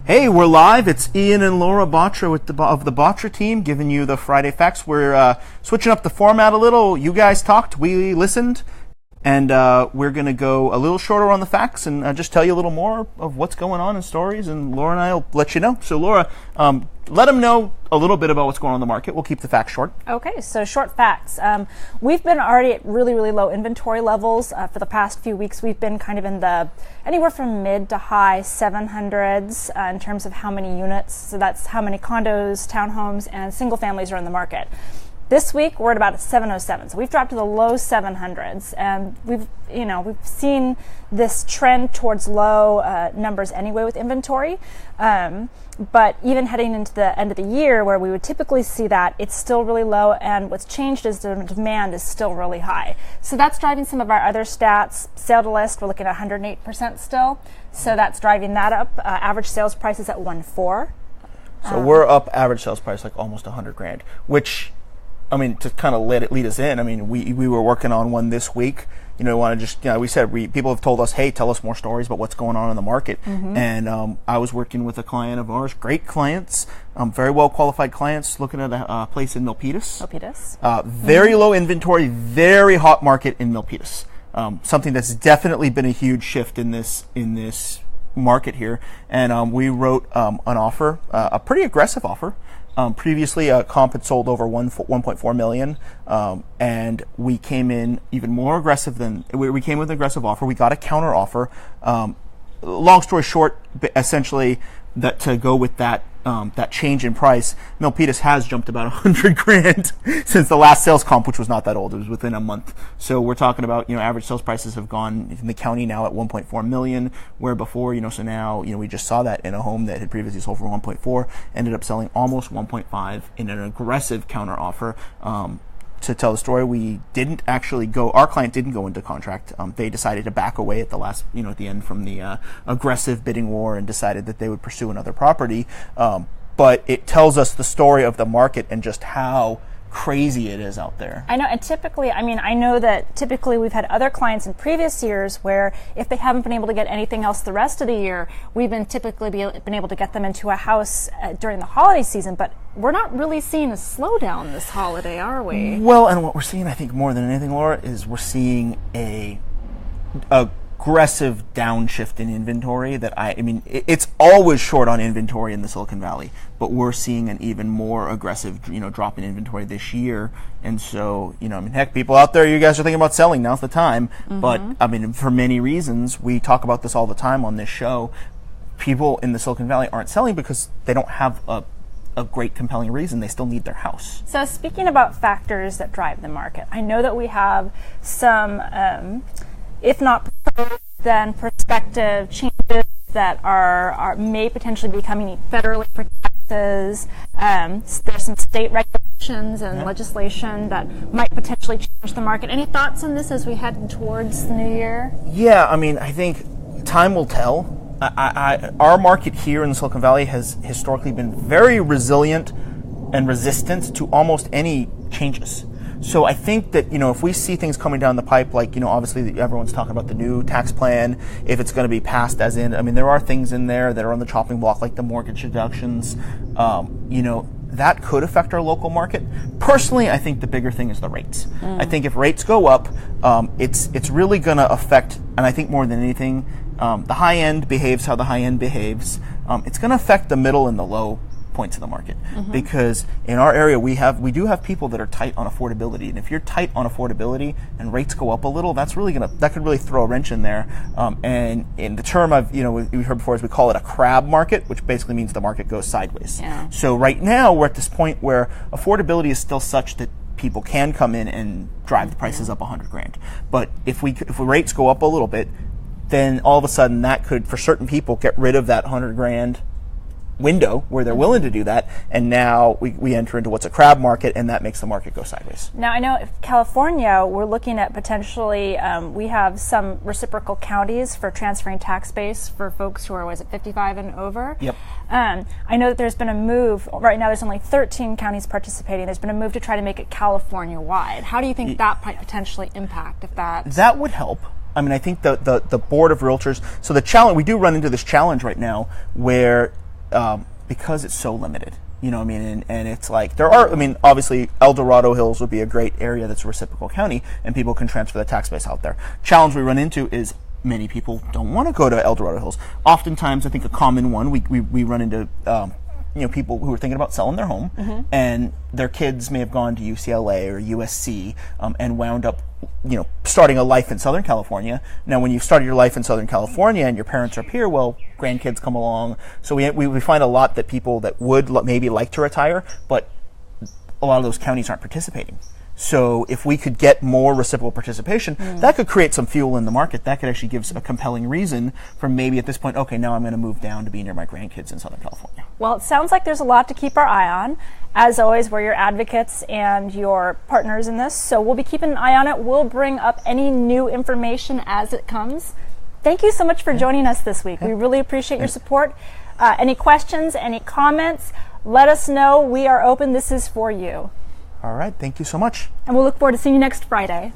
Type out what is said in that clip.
Hey, we're live. It's Ian and Laura Batra of the Batra team giving you the Friday Facts. We're switching up the format a little. You guys talked, we listened, and we're going to go a little shorter on the facts and just tell you a little more of what's going on in stories, and Laura and I will let you know. So, Laura, let them know a little bit about what's going on in the market. We'll keep the facts short. Okay, so short facts. We've been already at really, really low inventory levels for the past few weeks. We've been kind of in the anywhere from mid to high 700s in terms of how many units. So that's how many condos, townhomes, and single families are in the market. This week we're at about 707, so we've dropped to the low 700s, and we've seen this trend towards low numbers anyway with inventory. But even heading into the end of the year, where we would typically see that, it's still really low, and what's changed is the demand is still really high. So that's driving some of our other stats. Sale to list, we're looking at 108% still, so that's driving that up. Average sales price is at 1.4. So we're up average sales price like almost $100,000, which, I mean, to kind of lead us in, I mean, we were working on one this week. We said people have told us, hey, tell us more stories about what's going on in the market. Mm-hmm. And I was working with a client of ours, great clients, very well qualified clients, looking at a place in Milpitas. Very low inventory, very hot market in Milpitas. Something that's definitely been a huge shift in this market here. And we wrote an offer, a pretty aggressive offer. Previously, comp had sold over 1.4 million, and we came in even more aggressive than we came with an aggressive offer. We got a counter offer. Long story short, essentially, that to go with that change in price, Milpitas has jumped about $100,000 since the last sales comp, which was not that old. It was within a month. So we're talking about, average sales prices have gone in the county now at 1.4 million, where before, so now, we just saw that in a home that had previously sold for 1.4, ended up selling almost 1.5 in an aggressive counter offer. To tell the story, our client didn't go into contract. They decided to back away at the last, at the end from the aggressive bidding war, and decided that they would pursue another property. But it tells us the story of the market and just how crazy it is out there. I know, and typically, I know that typically we've had other clients in previous years where if they haven't been able to get anything else the rest of the year, we've been able to get them into a house during the holiday season, but we're not really seeing a slowdown this holiday, are we? Well, and what we're seeing, I think more than anything, Laura, is we're seeing a aggressive downshift in inventory that it's always short on inventory in the Silicon Valley, but we're seeing an even more aggressive, drop in inventory this year. And so, heck, people out there, you guys are thinking about selling, now's the time. Mm-hmm. But, for many reasons, we talk about this all the time on this show, people in the Silicon Valley aren't selling because they don't have a great compelling reason. They still need their house. So speaking about factors that drive the market, I know that we have some if not then prospective changes that are may potentially be coming federally for taxes. There's some state regulations and legislation that might potentially change the market. Any thoughts on this as we head towards the new year? Yeah, I think time will tell. Our market here in the Silicon Valley has historically been very resilient and resistant to almost any changes. So I think that, if we see things coming down the pipe, like, obviously everyone's talking about the new tax plan, if it's going to be passed as in, there are things in there that are on the chopping block, like the mortgage deductions, that could affect our local market. Personally, I think the bigger thing is the rates. I think if rates go up, it's really going to affect, and I think more than anything, the high end behaves how the high end behaves. It's going to affect the middle and the low points of the market, because in our area we do have people that are tight on affordability, and if you're tight on affordability and rates go up a little, that could really throw a wrench in there. And in the term we heard before, is we call it a crab market, which basically means the market goes sideways. Yeah. So right now we're at this point where affordability is still such that people can come in and drive the prices up $100,000. But if rates go up a little bit, then all of a sudden that could, for certain people, get rid of that $100,000 window where they're willing to do that, and now we enter into what's a crab market, and that makes the market go sideways. Now, I know California, we're looking at potentially, we have some reciprocal counties for transferring tax base for folks who are, 55 and over? Yep. I know that there's been a move, right now there's only 13 counties participating, there's been a move to try to make it California-wide. How do you think that might potentially impact if that... That would help. I think the board of realtors, so the challenge, we do run into this challenge right now where because it's so limited. You know what I mean? And it's like, there are, I mean, obviously, El Dorado Hills would be a great area that's a reciprocal county, and people can transfer the tax base out there. Challenge we run into is many people don't want to go to El Dorado Hills. Oftentimes, I think a common one, we run into, people who are thinking about selling their home, and their kids may have gone to UCLA or USC, and wound up, starting a life in Southern California. Now, when you started your life in Southern California and your parents are up here, well, grandkids come along. So we find a lot that people that would maybe like to retire, but a lot of those counties aren't participating. So if we could get more reciprocal participation, that could create some fuel in the market. That could actually give a compelling reason for maybe at this point, okay, now I'm going to move down to be near my grandkids in Southern California. Well, it sounds like there's a lot to keep our eye on. As always, we're your advocates and your partners in this, so we'll be keeping an eye on it. We'll bring up any new information as it comes. Thank you so much for joining us this week. We really appreciate your support. Any questions, any comments, let us know. We are open. This is for you. All right. Thank you so much. And we'll look forward to seeing you next Friday.